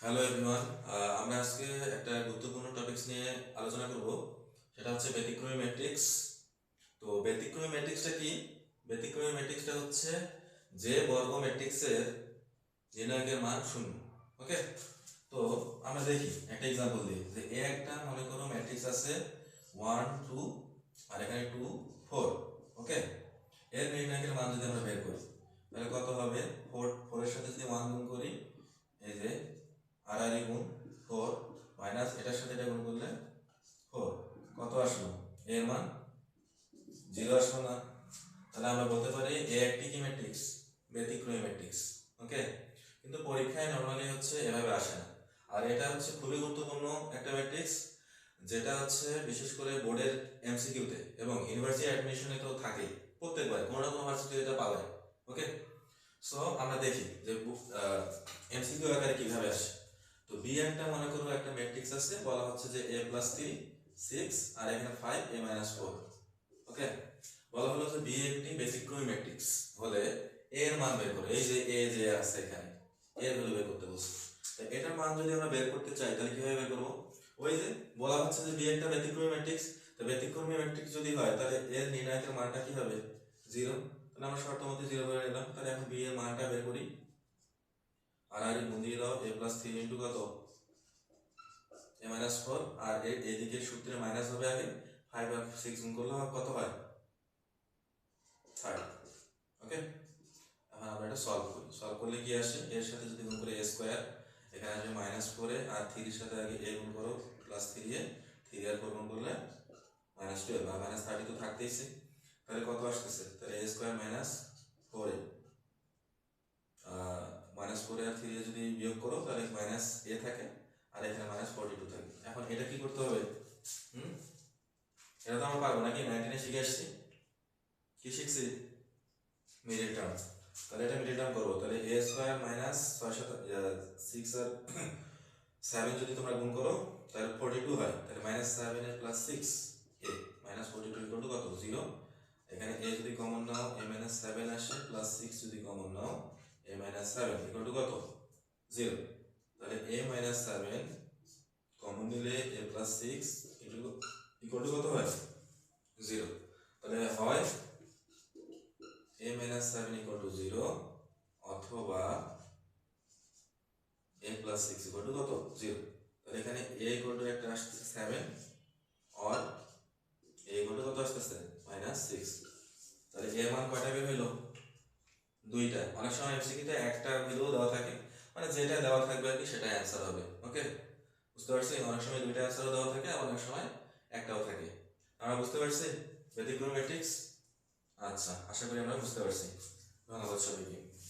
Hello everyone, আমরা আজকে একটা গুরুত্বপূর্ণ টপিকস নিয়ে আলোচনা করব। সেটা হচ্ছে ব্যতিক্রমী ম্যাট্রিক্স। তো ব্যতিক্রমী ম্যাট্রিক্সটা কি? ব্যতিক্রমী ম্যাট্রিক্সটা হচ্ছে যে বর্গ ম্যাট্রিক্সের নির্ণায়কের মান শূন্য। ওকে, তো আমরা দেখি একটা এক্সাম্পল দিই যে একটা মনে করো ম্যাট্রিক্স আছে 1 2 আর এখানে 2 4। ওকে, এর নির্ণায়কের মান যদি আমরা বের করি তাহলে কত হবে? 4 এর সাথে যদি 1 গুণ করি, এই যে আর গুণ 4 মাইনাস এটার সাথে এটা গুণ করলে 4, কত আসলো? এর মান 0 আসলো না? তাহলে আমরা বলতে পারি এ একটি কি ম্যাট্রিক্স? ব্যতিক্রমী ম্যাট্রিক্স। ওকে, কিন্তু পরীক্ষায় নর্মালি হচ্ছে এভাবে আসে না। আর এটা হচ্ছে খুবই গুরুত্বপূর্ণ একটা ম্যাট্রিক্স, যেটা হচ্ছে বিশেষ করে বোর্ডের এমসিকিউতে এবং ইউনিভার্সিটি অ্যাডমিশনে তো থাকেই, প্রত্যেকবার কোনো না কোনো ভার্সিটি এটা পাবে। ওকে, সো আমরা দেখি যে এমসিকিউ আকারে কিভাবে আসে। তো বি একটা মনে করো একটা ম্যাট্রিক্স আছে, বলা হচ্ছে যে a প্লাস 3 6 আর এখানে 5 a মাইনাস 4। ওকে, বলা হলো যে বি একটি ব্যতিক্রমী ম্যাট্রিক্স হলে a এর মান বের করো। এই যে a যে আছে এখানে এর ভ্যালু বের করতে বলছে। তো এটার মান যদি আমরা বের করতে চাই তাহলে কিভাবে বের করব? ওই যে বলা হচ্ছে যে বি একটা ব্যতিক্রমী ম্যাট্রিক্স, তো ব্যতিক্রমী ম্যাট্রিক্স যদি হয় তাহলে এর নির্ণায়কের মানটা কি হবে? 0। তাহলে আমরা শর্ত মতে 0 ধরে নিলাম। তাহলে এখন বি এর মানটা বের করি। আর গুণ দিয়ে দাও a প্লাস 3 ইন্টু কত? a minus 4। আর এদিকে সূত্রে মাইনাস হবে আগে, 5 আর 6 গুণ করলে কত হয়? 30। ওকে, এখন আমরা এটা সলভ করি। সলভ করলে কি আসে? এর সাথে যদি গুণ করি a স্কয়ার, এখানে আসবে মাইনাস 4 এ, আর 3 এর সাথে আগে a গুণ করো প্লাস 3 এ, 3 আর 4 গুণ করলে মাইনাস 12 আর মাইনাস 30 তো থাকতেইছে। তাহলে কত আসতেছে? তাহলে a square minus 4a, minus 4 আর 3 এ যদি বিয়োগ করো তাহলে মাইনাস a থাকে আর এখানে মাইনাস 42 থাকে। এখন এটা কি করতে হবে? এটা তো আমরা পারবো নাকি? 19 এ শিখে আসছি। কি শিখছি? Middle term. তাহলে এটা মিডল টার্ম করবো। তাহলে a স্কয়ার মাইনাস 6 আর 7 যদি তোমরা গুণ করো তাহলে 42 হয়। তাহলে মাইনাস 7 এর plus 6 a minus 42 equal to কত? 0। এখানে a যদি কমন নাও a মাইনাস 7 আসে, প্লাস 6 যদি common now a minus 7 equal to কত? 0। তাহলে a মাইনাস 7 কমন নিলে a প্লাস 6 ইকুয়াল টু কত হয়? 0। তাহলে হয় a মাইনাস 7 ইকুয়াল টু 0 অথবা a প্লাস 6 ইকুয়াল টু কত? 0। তাহলে এখানে a ইকুয়াল টু একটা আসছে 7 আর a ইকুয়াল টু কত আসতেছে? মাইনাস 6। তাহলে এর মান কয়টা বের হইলো? দুইটা। অনেক সময় এমসিকিউতে একটা ভ্যালু দেওয়া থাকে, মানে যেটা দেওয়া থাকবে আর কি সেটাই অ্যান্সার হবে। ওকে, বুঝতে পারছি? অনেক সময় দুইটা অ্যান্সারও দেওয়া থাকে আর অনেক সময় একটাও থাকে। আমরা বুঝতে পারছি ব্যতিক্রমী ম্যাট্রিক্স? আচ্ছা, আশা করি আমরা বুঝতে পারছি। ধন্যবাদ সবাইকে।